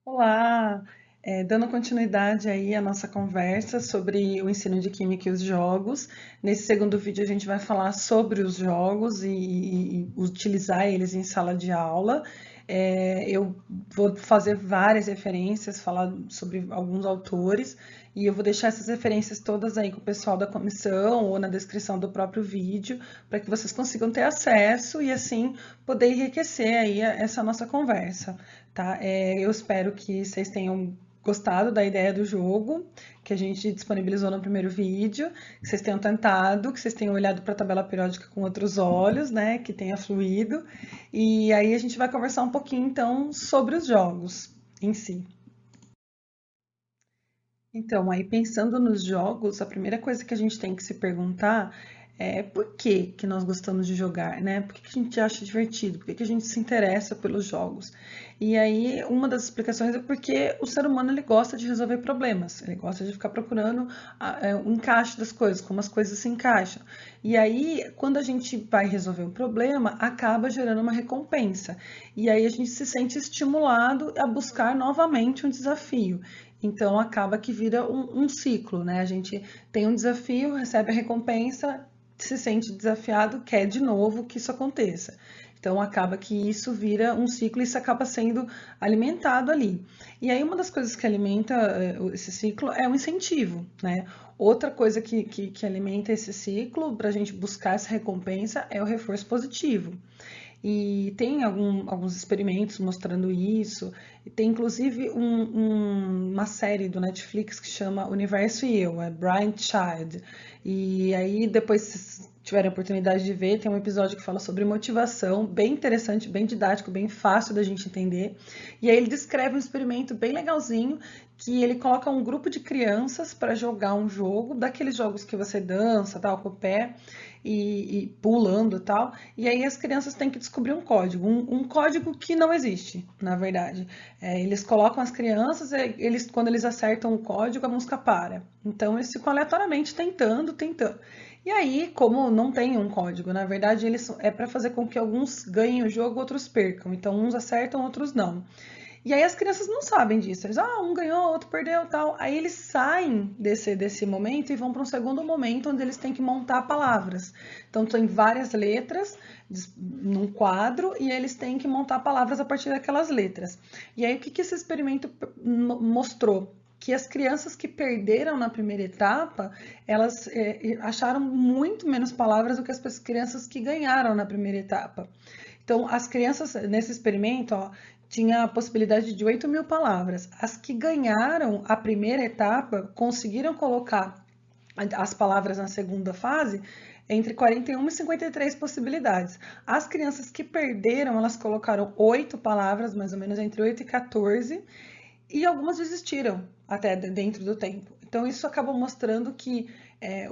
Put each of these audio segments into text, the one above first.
Olá, dando continuidade aí à nossa conversa sobre o ensino de Química e os jogos. Nesse segundo vídeo a gente vai falar sobre os jogos e utilizar eles em sala de aula. Eu vou fazer várias referências, falar sobre alguns autores, e eu vou deixar essas referências todas aí com o pessoal da comissão ou na descrição do próprio vídeo, para que vocês consigam ter acesso e assim poder enriquecer aí essa nossa conversa. Tá? Eu espero que vocês tenham gostado da ideia do jogo que a gente disponibilizou no primeiro vídeo, que vocês tenham tentado, que vocês tenham olhado para a tabela periódica com outros olhos, né, que tenha fluído. E aí a gente vai conversar um pouquinho então sobre os jogos em si. Então, aí pensando nos jogos, a primeira coisa que a gente tem que se perguntar é por que que nós gostamos de jogar, né? Por que que a gente acha divertido? Por que que a gente se interessa pelos jogos? E aí, uma das explicações é porque o ser humano ele gosta de resolver problemas, ele gosta de ficar procurando o encaixe das coisas, como as coisas se encaixam. E aí, quando a gente vai resolver um problema, acaba gerando uma recompensa. E aí a gente se sente estimulado a buscar novamente um desafio. Então acaba que vira um ciclo, né? A gente tem um desafio, recebe a recompensa, se sente desafiado, quer de novo que isso aconteça. Então acaba que isso vira um ciclo e isso acaba sendo alimentado ali. E aí uma das coisas que alimenta esse ciclo é o incentivo, né? Outra coisa que alimenta esse ciclo para a gente buscar essa recompensa é o reforço positivo. E tem alguns experimentos mostrando isso. E tem inclusive uma série do Netflix que chama Universo e Eu, é Bright Child. E aí, depois, se tiverem a oportunidade de ver, tem um episódio que fala sobre motivação, bem interessante, bem didático, bem fácil da gente entender. E aí ele descreve um experimento bem legalzinho, que ele coloca um grupo de crianças para jogar um jogo, daqueles jogos que você dança, tal, com o pé, e pulando e tal. E aí as crianças têm que descobrir um código, um código que não existe, na verdade. Eles colocam as crianças, quando eles acertam o código, a música para. Então eles ficam aleatoriamente tentando. E aí, como não tem um código, na verdade, é para fazer com que alguns ganhem o jogo, outros percam. Então uns acertam, outros não. E aí as crianças não sabem disso. Eles, um ganhou, outro perdeu, tal. Aí eles saem desse momento e vão para um segundo momento onde eles têm que montar palavras. Então tem várias letras num quadro e eles têm que montar palavras a partir daquelas letras. E aí o que esse experimento mostrou? Que as crianças que perderam na primeira etapa, elas acharam muito menos palavras do que as crianças que ganharam na primeira etapa. Então, as crianças, nesse experimento, ó, tinha a possibilidade de 8.000 palavras. As que ganharam a primeira etapa conseguiram colocar as palavras na segunda fase entre 41 e 53 possibilidades. As crianças que perderam, elas colocaram 8 palavras, mais ou menos entre 8 e 14, e algumas desistiram até dentro do tempo. Então, isso acaba mostrando que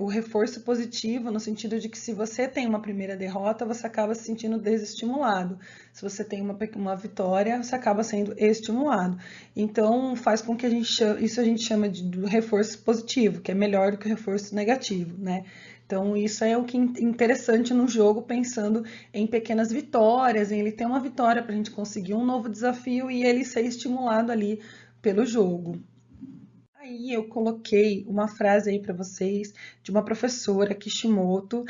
o reforço positivo, no sentido de que se você tem uma primeira derrota, você acaba se sentindo desestimulado. Se você tem uma vitória, você acaba sendo estimulado. Então, faz com que isso a gente chama do reforço positivo, que é melhor do que o reforço negativo, né? Então, isso é o que é interessante no jogo, pensando em pequenas vitórias, em ele ter uma vitória para a gente conseguir um novo desafio e ele ser estimulado ali pelo jogo. Aí eu coloquei uma frase aí para vocês de uma professora, Kishimoto,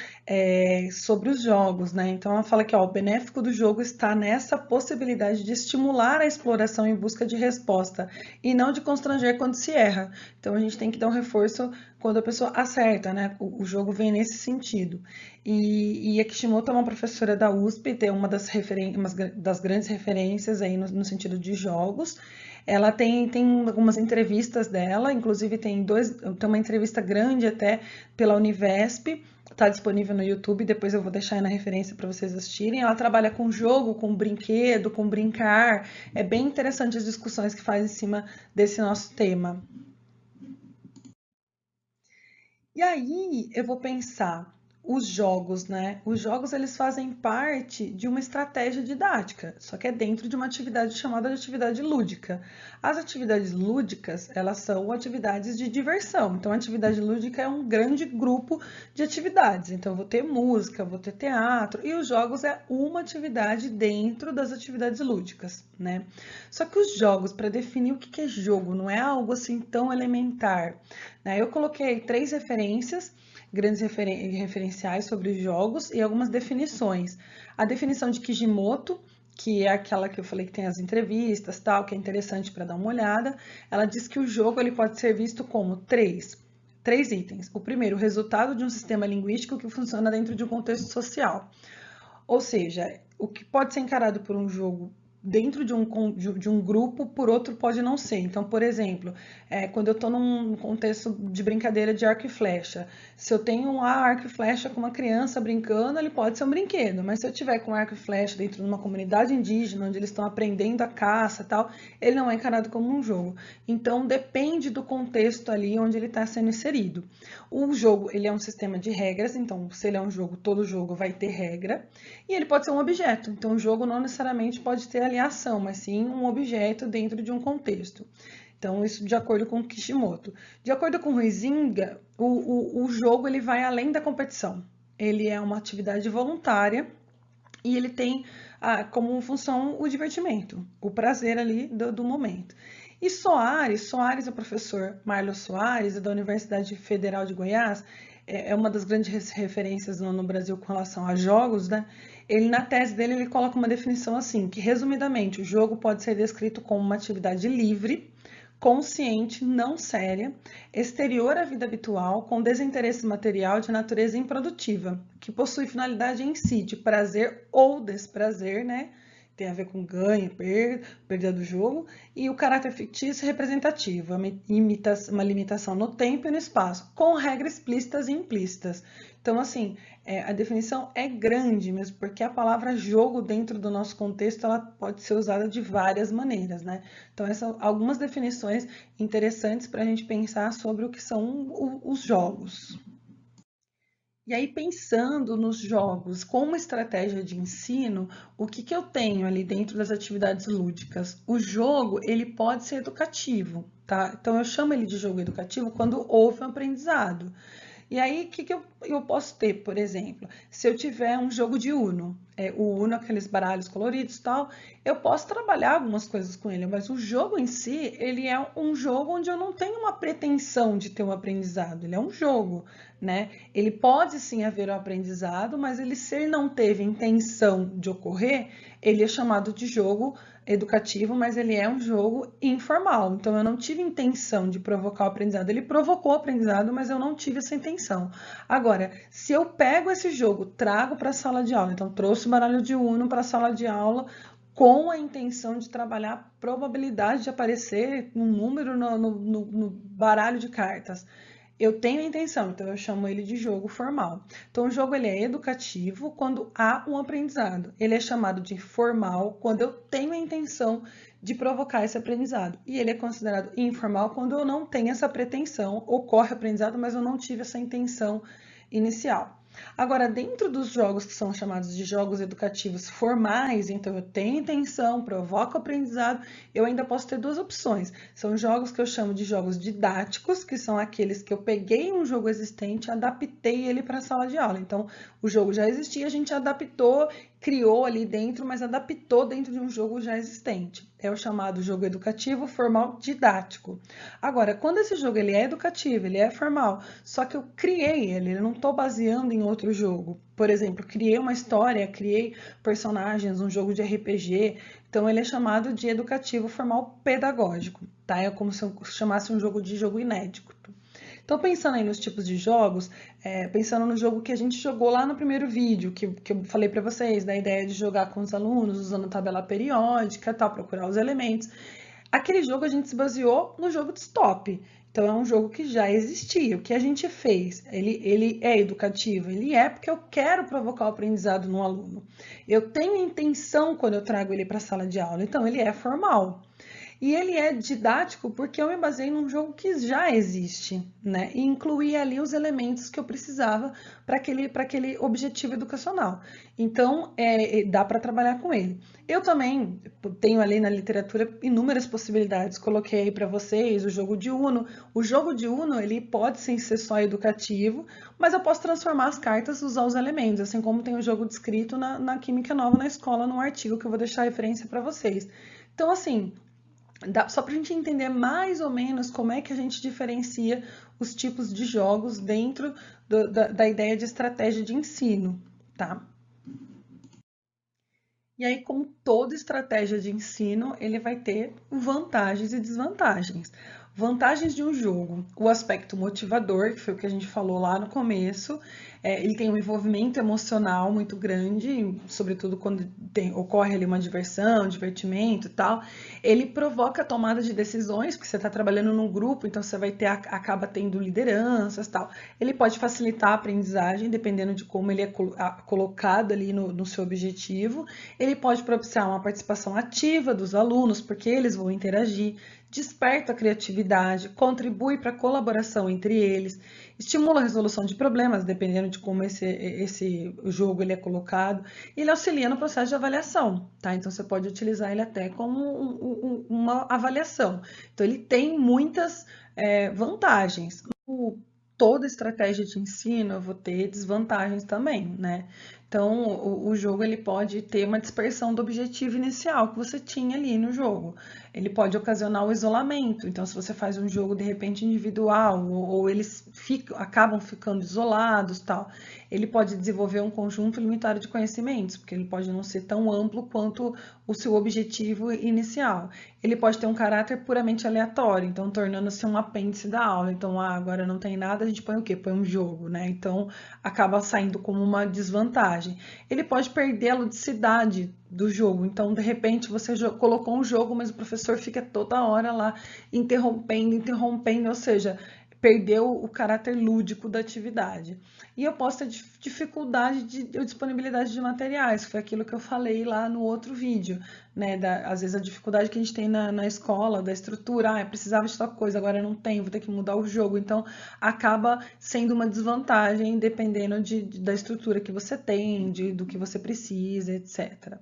sobre os jogos, né? Então ela fala que ó, o benéfico do jogo está nessa possibilidade de estimular a exploração em busca de resposta e não de constranger quando se erra. Então a gente tem que dar um reforço quando a pessoa acerta, né? O jogo vem nesse sentido. E a Kishimoto é uma professora da USP, tem uma das grandes referências aí no sentido de jogos. Ela tem algumas entrevistas dela, inclusive tem uma entrevista grande até pela Univesp, está disponível no YouTube, depois eu vou deixar aí na referência para vocês assistirem. Ela trabalha com jogo, com brinquedo, com brincar. É bem interessante as discussões que faz em cima desse nosso tema. E aí eu vou pensar, os jogos, né? Os jogos eles fazem parte de uma estratégia didática, só que é dentro de uma atividade chamada de atividade lúdica. As atividades lúdicas, elas são atividades de diversão. Então, a atividade lúdica é um grande grupo de atividades. Então, eu vou ter música, vou ter teatro, e os jogos é uma atividade dentro das atividades lúdicas, né? Só que os jogos, para definir o que é jogo, não é algo assim tão elementar, né? Eu coloquei 3 referências grandes referenciais sobre jogos e algumas definições. A definição de Kijimoto, que é aquela que eu falei que tem as entrevistas, tal, que é interessante para dar uma olhada, ela diz que o jogo ele pode ser visto como três itens. O primeiro, o resultado de um sistema linguístico que funciona dentro de um contexto social. Ou seja, o que pode ser encarado por um jogo dentro de um grupo, por outro pode não ser. Então, por exemplo, quando eu estou num contexto de brincadeira de arco e flecha, se eu tenho um arco e flecha com uma criança brincando, ele pode ser um brinquedo, mas se eu tiver com arco e flecha dentro de uma comunidade indígena, onde eles estão aprendendo a caça e tal, ele não é encarado como um jogo. Então, depende do contexto ali onde ele está sendo inserido. O jogo, ele é um sistema de regras, então, se ele é um jogo, todo jogo vai ter regra, e ele pode ser um objeto. Então, o jogo não necessariamente pode ter ali ação, mas sim um objeto dentro de um contexto. Então, isso de acordo com Kishimoto. De acordo com Huizinga, o jogo ele vai além da competição. Ele é uma atividade voluntária e ele tem como função o divertimento, o prazer ali do momento. E Soares, o professor Marlos Soares, é da Universidade Federal de Goiás, é uma das grandes referências no Brasil com relação a jogos, né? Ele, na tese dele, ele coloca uma definição assim, que resumidamente, o jogo pode ser descrito como uma atividade livre, consciente, não séria, exterior à vida habitual, com desinteresse material de natureza improdutiva, que possui finalidade em si de prazer ou desprazer, né? Tem a ver com ganho, perda do jogo, e o caráter fictício representativo, uma limitação no tempo e no espaço, com regras explícitas e implícitas. Então, assim, a definição é grande mesmo, porque a palavra jogo dentro do nosso contexto, ela pode ser usada de várias maneiras, né? Então, essas são algumas definições interessantes para a gente pensar sobre o que são os jogos. E aí, pensando nos jogos como estratégia de ensino, o que eu tenho ali dentro das atividades lúdicas? O jogo, ele pode ser educativo, tá? Então, eu chamo ele de jogo educativo quando houve um aprendizado. E aí, o que eu posso ter, por exemplo? Se eu tiver um jogo de Uno, o Uno, aqueles baralhos coloridos e tal, eu posso trabalhar algumas coisas com ele, mas o jogo em si, ele é um jogo onde eu não tenho uma pretensão de ter um aprendizado, ele é um jogo, né? Ele pode sim haver um aprendizado, mas se ele não teve intenção de ocorrer, ele é chamado de jogo educativo, mas ele é um jogo informal. Então, eu não tive intenção de provocar o aprendizado. Ele provocou o aprendizado, mas eu não tive essa intenção. Agora, se eu pego esse jogo, trago para a sala de aula, então trouxe o baralho de Uno para a sala de aula com a intenção de trabalhar a probabilidade de aparecer um número no baralho de cartas. Eu tenho a intenção, então eu chamo ele de jogo formal. Então, o jogo ele é educativo quando há um aprendizado. Ele é chamado de formal quando eu tenho a intenção de provocar esse aprendizado. E ele é considerado informal quando eu não tenho essa pretensão, ocorre aprendizado, mas eu não tive essa intenção inicial. Agora, dentro dos jogos que são chamados de jogos educativos formais, então eu tenho intenção, provoco aprendizado, eu ainda posso ter duas opções. São jogos que eu chamo de jogos didáticos, que são aqueles que eu peguei um jogo existente, adaptei ele para a sala de aula. Então, o jogo já existia, a gente adaptou, criou ali dentro, mas adaptou dentro de um jogo já existente. É o chamado jogo educativo formal didático. Agora, quando esse jogo ele é educativo, ele é formal, só que eu criei ele, eu não estou baseando em outro jogo. Por exemplo, criei uma história, criei personagens, um jogo de RPG, então ele é chamado de educativo formal pedagógico, tá? É como se eu chamasse um jogo de jogo inédito. Então, pensando aí nos tipos de jogos, pensando no jogo que a gente jogou lá no primeiro vídeo, que eu falei para vocês, da ideia de jogar com os alunos, usando tabela periódica, tal, procurar os elementos. Aquele jogo a gente se baseou no jogo de stop. Então, é um jogo que já existia. O que a gente fez? Ele é educativo? Ele é porque eu quero provocar o aprendizado no aluno. Eu tenho intenção quando eu trago ele para a sala de aula. Então, ele é formal. E ele é didático porque eu me baseei num jogo que já existe, né? E incluí ali os elementos que eu precisava para aquele objetivo educacional. Então, dá para trabalhar com ele. Eu também tenho ali na literatura inúmeras possibilidades. Coloquei aí para vocês o jogo de Uno. O jogo de Uno, ele pode sim ser só educativo, mas eu posso transformar as cartas e usar os elementos, assim como tem o jogo descrito na Química Nova na escola, num artigo que eu vou deixar referência para vocês. Então, assim, só para a gente entender mais ou menos como é que a gente diferencia os tipos de jogos dentro da ideia de estratégia de ensino, tá? E aí, como toda estratégia de ensino, ele vai ter vantagens e desvantagens. Vantagens de um jogo, o aspecto motivador, que foi o que a gente falou lá no começo, ele tem um envolvimento emocional muito grande, sobretudo quando ocorre ali uma diversão, um divertimento e tal. Ele provoca a tomada de decisões, porque você está trabalhando num grupo, então você vai ter, acaba tendo lideranças e tal. Ele pode facilitar a aprendizagem, dependendo de como ele é colocado ali no seu objetivo. Ele pode propiciar uma participação ativa dos alunos, porque eles vão interagir, desperta a criatividade, contribui para a colaboração entre eles, estimula a resolução de problemas, dependendo de como esse jogo ele é colocado, e ele auxilia no processo de avaliação, tá? Então você pode utilizar ele até como uma avaliação. Então ele tem muitas vantagens. Toda estratégia de ensino eu vou ter desvantagens também, né? Então, o jogo ele pode ter uma dispersão do objetivo inicial que você tinha ali no jogo. Ele pode ocasionar o isolamento. Então, se você faz um jogo de repente individual ou eles acabam ficando isolados, tal, ele pode desenvolver um conjunto limitado de conhecimentos, porque ele pode não ser tão amplo quanto o seu objetivo inicial. Ele pode ter um caráter puramente aleatório, então tornando-se um apêndice da aula. Então, agora não tem nada, a gente põe o quê? Põe um jogo, né? Então, acaba saindo como uma desvantagem. Ele pode perder a ludicidade do jogo. Então, de repente, você colocou um jogo, mas o professor fica toda hora lá interrompendo, ou seja, perdeu o caráter lúdico da atividade. E eu posso ter dificuldade de disponibilidade de materiais, foi aquilo que eu falei lá no outro vídeo, né? Às vezes a dificuldade que a gente tem na escola, da estrutura, eu precisava de tal coisa, agora não tem, vou ter que mudar o jogo. Então, acaba sendo uma desvantagem dependendo da estrutura que você tem, do que você precisa, etc.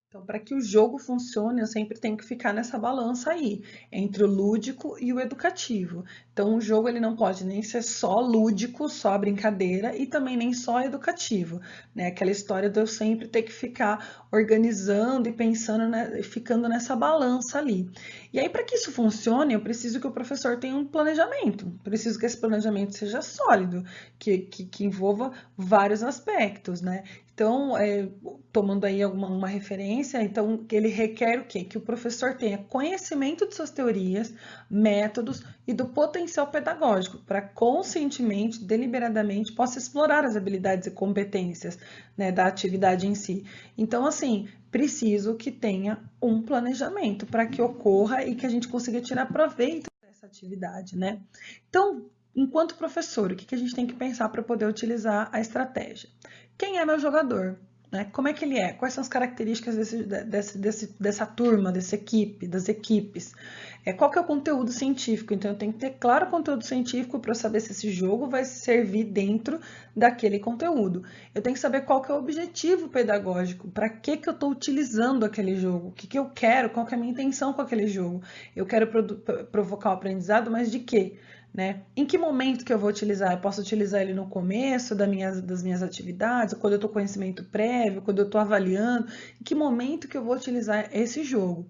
Então, para que o jogo funcione, eu sempre tenho que ficar nessa balança aí, entre o lúdico e o educativo. Então, o jogo ele não pode nem ser só lúdico, só brincadeira, e também nem só educativo, né? Aquela história de eu sempre ter que ficar organizando e pensando, né, ficando nessa balança ali. E aí, para que isso funcione, eu preciso que o professor tenha um planejamento, preciso que esse planejamento seja sólido, que envolva vários aspectos, né? Então, tomando aí uma referência, então ele requer o quê? Que o professor tenha conhecimento de suas teorias, métodos e do potencial pedagógico para conscientemente, deliberadamente, possa explorar as habilidades e competências, né, da atividade em si. Então, assim, preciso que tenha um planejamento para que ocorra e que a gente consiga tirar proveito dessa atividade, né? Então, enquanto professor, o que a gente tem que pensar para poder utilizar a estratégia? Quem é meu jogador? Né? Como é que ele é? Quais são as características dessa turma, dessa equipe, das equipes? Qual que é o conteúdo científico? Então, eu tenho que ter claro o conteúdo científico para eu saber se esse jogo vai servir dentro daquele conteúdo. Eu tenho que saber qual que é o objetivo pedagógico, para que eu estou utilizando aquele jogo, o que eu quero, qual que é a minha intenção com aquele jogo. Eu quero provocar o aprendizado, mas de quê? Né? Em que momento que eu vou utilizar? Eu posso utilizar ele no começo das minhas atividades, quando eu estou com conhecimento prévio, quando eu estou avaliando, em que momento que eu vou utilizar esse jogo?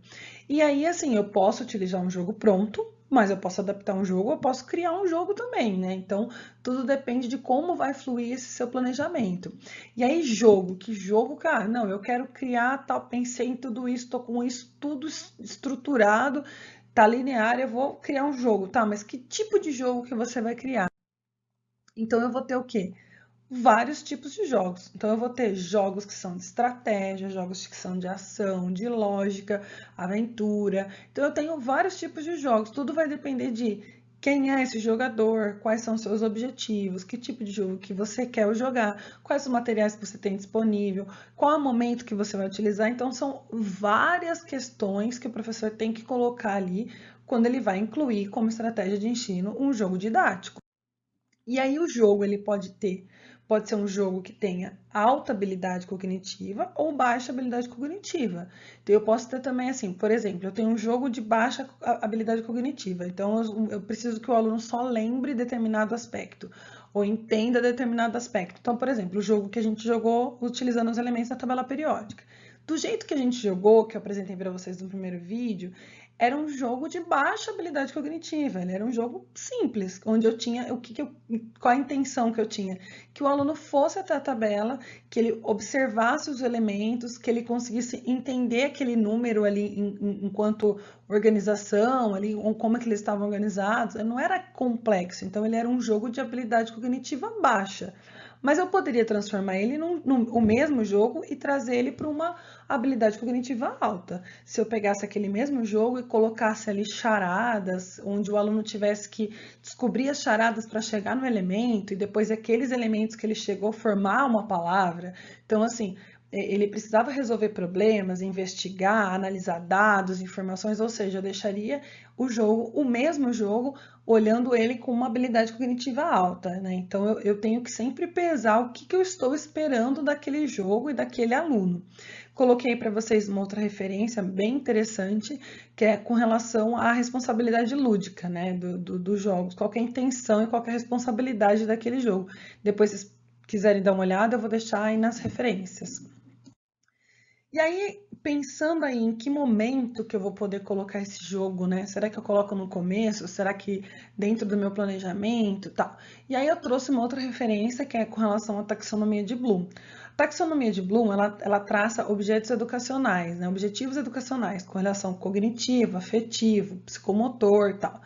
E aí, assim, eu posso utilizar um jogo pronto, mas eu posso adaptar um jogo, eu posso criar um jogo também, né? Então, tudo depende de como vai fluir esse seu planejamento. E aí, jogo, que jogo, cara? Não, eu quero criar, tal, pensei em tudo isso, estou com isso tudo estruturado, tá linear, eu vou criar um jogo, tá? Mas que tipo de jogo que você vai criar? Então eu vou ter o quê? Vários tipos de jogos. Então eu vou ter jogos que são de estratégia, jogos que são de ação, de lógica, aventura. Então eu tenho vários tipos de jogos. Tudo vai depender de Quem é esse jogador? Quais são seus objetivos? Que tipo de jogo que você quer jogar? Quais os materiais que você tem disponível? Qual é o momento que você vai utilizar? Então, são várias questões que o professor tem que colocar ali quando ele vai incluir como estratégia de ensino um jogo didático. E aí o jogo ele pode ser um jogo que tenha alta habilidade cognitiva ou baixa habilidade cognitiva. Então eu posso ter também assim, por exemplo, eu tenho um jogo de baixa habilidade cognitiva. Então eu preciso que o aluno só lembre determinado aspecto ou entenda determinado aspecto. Então, por exemplo, o jogo que a gente jogou utilizando os elementos da tabela periódica. Do jeito que a gente jogou, que eu apresentei para vocês no primeiro vídeo, era um jogo de baixa habilidade cognitiva, ele era um jogo simples, onde eu tinha qual a intenção que eu tinha? Que o aluno fosse até a tabela, que ele observasse os elementos, que ele conseguisse entender aquele número ali enquanto organização, ali, como é que eles estavam organizados. Não era complexo, então ele era um jogo de habilidade cognitiva baixa. Mas eu poderia transformar ele o mesmo jogo e trazer ele para uma habilidade cognitiva alta. Se eu pegasse aquele mesmo jogo e colocasse ali charadas, onde o aluno tivesse que descobrir as charadas para chegar no elemento, e depois aqueles elementos que ele chegou formar uma palavra. Então, assim, ele precisava resolver problemas, investigar, analisar dados, informações, ou seja, eu deixaria o mesmo jogo, olhando ele com uma habilidade cognitiva alta, né? Então eu tenho que sempre pesar o que eu estou esperando daquele jogo e daquele aluno. Coloquei para vocês uma outra referência bem interessante, que é com relação à responsabilidade lúdica, né, dos jogos. Qual é a intenção e qual é a responsabilidade daquele jogo. Depois, se quiserem dar uma olhada, eu vou deixar aí nas referências. E aí, pensando aí em que momento que eu vou poder colocar esse jogo, né? Será que eu coloco no começo? Será que dentro do meu planejamento, tal? E aí eu trouxe uma outra referência que é com relação à taxonomia de Bloom. A taxonomia de Bloom, ela traça objetos educacionais, né? Objetivos educacionais com relação cognitiva, afetivo, psicomotor, tal.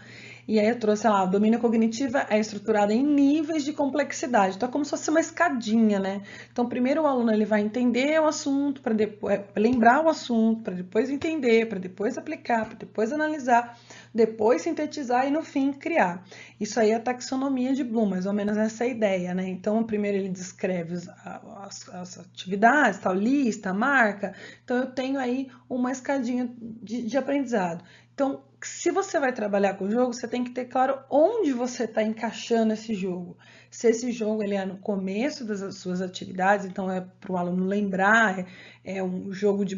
E aí eu trouxe lá, o domínio cognitivo é estruturado em níveis de complexidade. Então é como se fosse uma escadinha, né? Então primeiro o aluno ele vai entender o assunto, para depois lembrar o assunto, para depois entender, para depois aplicar, para depois analisar, depois sintetizar e no fim criar. Isso aí é a taxonomia de Bloom, mais ou menos essa ideia, né? Então primeiro ele descreve as atividades, tal, lista, marca. Então eu tenho aí uma escadinha de aprendizado. Então, se você vai trabalhar com o jogo, você tem que ter claro onde você está encaixando esse jogo. Se esse jogo ele é no começo das suas atividades, então é para o aluno lembrar, é um jogo de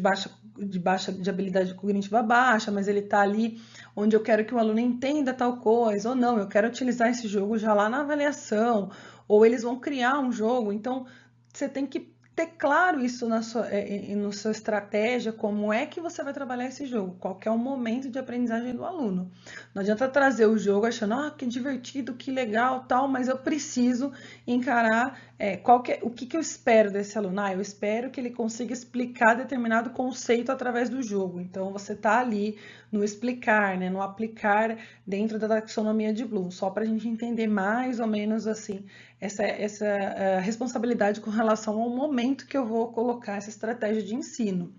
habilidade cognitiva baixa, mas ele está ali onde eu quero que o aluno entenda tal coisa, ou não, eu quero utilizar esse jogo já lá na avaliação, ou eles vão criar um jogo, então você tem que ter claro isso no sua estratégia, como é que você vai trabalhar esse jogo, qual que é o momento de aprendizagem do aluno. Não adianta trazer o jogo achando, que divertido, que legal, tal, mas eu preciso encarar o que eu espero desse aluno. Eu espero que ele consiga explicar determinado conceito através do jogo. Então, você está ali no explicar, né, no aplicar dentro da taxonomia de Bloom, só para a gente entender mais ou menos assim essa responsabilidade com relação ao momento que eu vou colocar essa estratégia de ensino.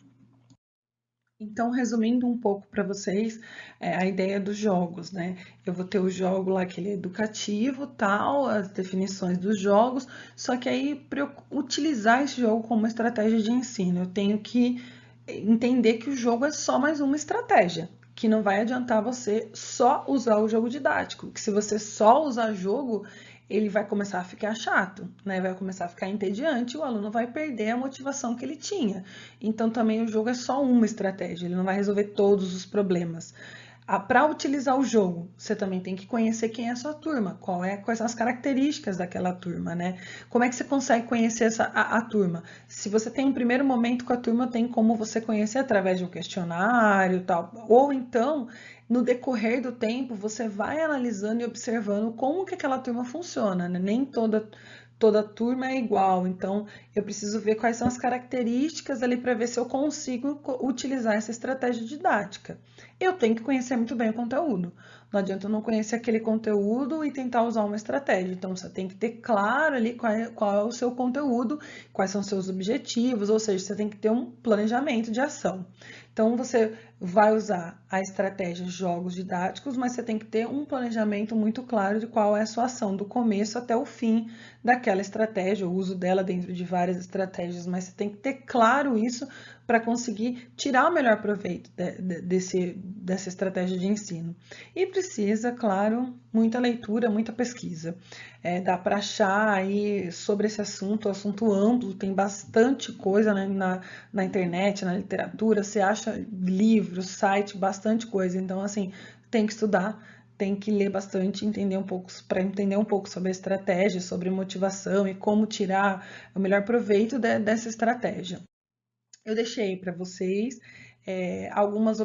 Então, resumindo um pouco para vocês, a ideia dos jogos, né? Eu vou ter o jogo lá, aquele educativo, tal, as definições dos jogos, só que aí, para eu utilizar esse jogo como estratégia de ensino, eu tenho que entender que o jogo é só mais uma estratégia, que não vai adiantar você só usar o jogo didático, que se você só usar jogo, ele vai começar a ficar chato, né? Vai começar a ficar entediante, e o aluno vai perder a motivação que ele tinha. Então também o jogo é só uma estratégia, ele não vai resolver todos os problemas. Para utilizar o jogo, você também tem que conhecer quem é a sua turma, quais são as características daquela turma, né? Como é que você consegue conhecer a turma? Se você tem um primeiro momento com a turma, tem como você conhecer através de um questionário, tal. Ou então, no decorrer do tempo, você vai analisando e observando como que aquela turma funciona, né? Nem toda turma é igual, então eu preciso ver quais são as características ali para ver se eu consigo utilizar essa estratégia didática. Eu tenho que conhecer muito bem o conteúdo. Não adianta eu não conhecer aquele conteúdo e tentar usar uma estratégia. Então, você tem que ter claro ali qual é o seu conteúdo, quais são os seus objetivos, ou seja, você tem que ter um planejamento de ação. Então, você vai usar a estratégia jogos didáticos, mas você tem que ter um planejamento muito claro de qual é a sua ação, do começo até o fim daquela estratégia, o uso dela dentro de várias estratégias, mas você tem que ter claro isso para conseguir tirar o melhor proveito dessa estratégia de ensino. E precisa, claro, muita leitura, muita pesquisa. Dá para achar aí sobre esse assunto amplo, tem bastante coisa, né, na internet, na literatura, você acha livros, site, bastante coisa. Então, assim, tem que estudar, tem que ler bastante, entender um pouco, para entender um pouco sobre a estratégia, sobre motivação e como tirar o melhor proveito dessa estratégia. Eu deixei para vocês alguns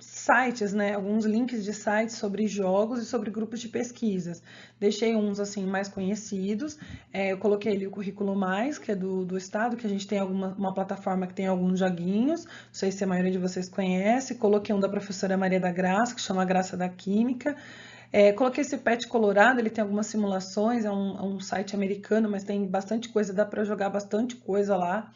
sites, né, alguns links de sites sobre jogos e sobre grupos de pesquisas. Deixei uns assim mais conhecidos. Eu coloquei ali o Currículo Mais, que é do estado, que a gente tem uma plataforma que tem alguns joguinhos. Não sei se a maioria de vocês conhece. Coloquei um da professora Maria da Graça, que chama Graça da Química. Coloquei esse Pet Colorado, ele tem algumas simulações, é um site americano, mas tem bastante coisa, dá para jogar bastante coisa lá.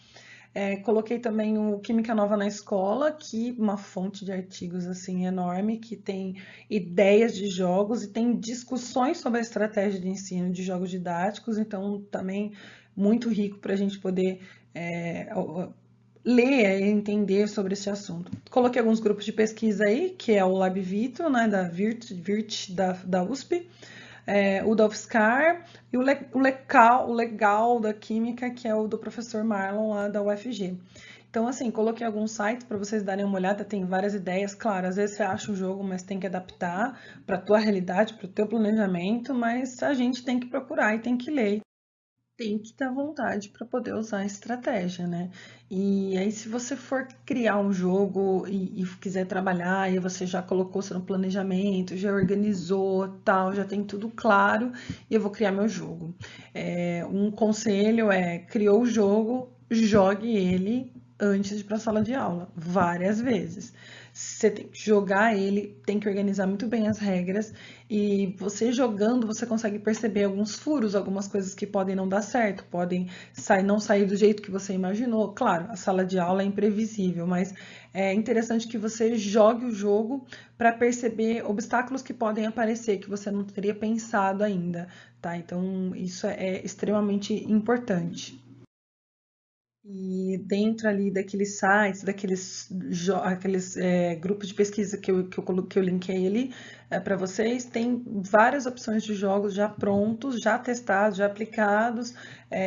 Coloquei também o Química Nova na Escola, que uma fonte de artigos assim enorme, que tem ideias de jogos e tem discussões sobre a estratégia de ensino de jogos didáticos, então também muito rico para a gente poder ler e entender sobre esse assunto. Coloquei alguns grupos de pesquisa aí, que é o LabVito, né, da Virt da USP, o da UFSCar e o legal da Química, que é o do professor Marlon lá da UFG. Então, assim, coloquei alguns sites para vocês darem uma olhada, tem várias ideias, claro, às vezes você acha o jogo, mas tem que adaptar para a tua realidade, para o teu planejamento, mas a gente tem que procurar e tem que ler. Tem que ter vontade para poder usar a estratégia, né? E aí, se você for criar um jogo e quiser trabalhar, e você já colocou seu planejamento, já organizou, tal, já tem tudo claro, e eu vou criar meu jogo. Um conselho criou o jogo, jogue ele antes de ir para a sala de aula, várias vezes. Você tem que jogar ele, tem que organizar muito bem as regras e você jogando, você consegue perceber alguns furos, algumas coisas que podem não dar certo, podem não sair do jeito que você imaginou. Claro, a sala de aula é imprevisível, mas é interessante que você jogue o jogo para perceber obstáculos que podem aparecer, que você não teria pensado ainda, tá? Então, isso é extremamente importante. E dentro ali daqueles sites, grupos de pesquisa que eu linkei ali para vocês, tem várias opções de jogos já prontos, já testados, já aplicados,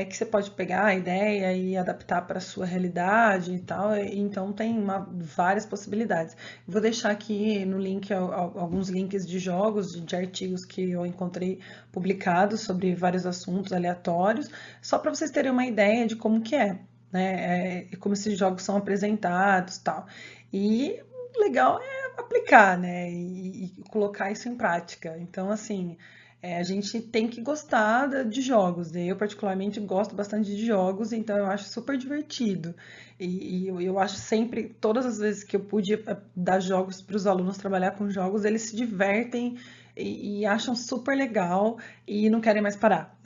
que você pode pegar a ideia e adaptar para a sua realidade e tal. Então tem várias possibilidades. Vou deixar aqui no link alguns links de jogos, de artigos que eu encontrei publicados sobre vários assuntos aleatórios, só para vocês terem uma ideia de como que é, né? Como esses jogos são apresentados, tal. E o legal é aplicar, né? E colocar isso em prática. Então, assim, a gente tem que gostar de jogos. Eu, particularmente, gosto bastante de jogos, então eu acho super divertido. E eu acho sempre, todas as vezes que eu pude dar jogos para os alunos trabalhar com jogos, eles se divertem e acham super legal e não querem mais parar.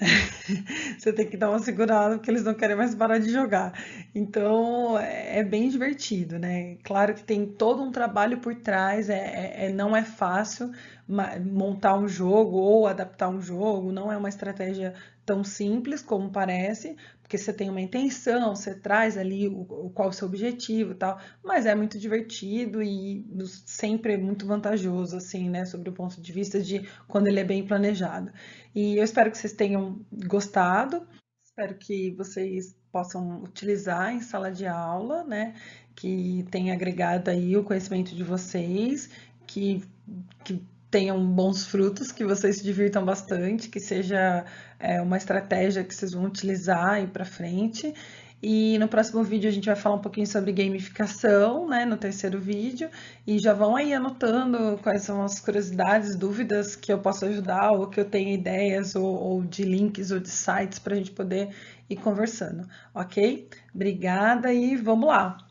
Você tem que dar uma segurada porque eles não querem mais parar de jogar. Então é bem divertido, né? Claro que tem todo um trabalho por trás, não é fácil montar um jogo ou adaptar um jogo, não é uma estratégia tão simples como parece, porque você tem uma intenção, você traz ali qual é o seu objetivo e tal, mas é muito divertido e sempre é muito vantajoso, assim, né, sobre o ponto de vista de quando ele é bem planejado. E eu espero que vocês tenham gostado, espero que vocês possam utilizar em sala de aula, né, que tenha agregado aí o conhecimento de vocês, que tenham bons frutos, que vocês se divirtam bastante, que seja uma estratégia que vocês vão utilizar aí para frente. E no próximo vídeo a gente vai falar um pouquinho sobre gamificação, né, no terceiro vídeo, e já vão aí anotando quais são as curiosidades, dúvidas que eu posso ajudar, ou que eu tenho ideias, ou de links, ou de sites para a gente poder ir conversando, ok? Obrigada e vamos lá!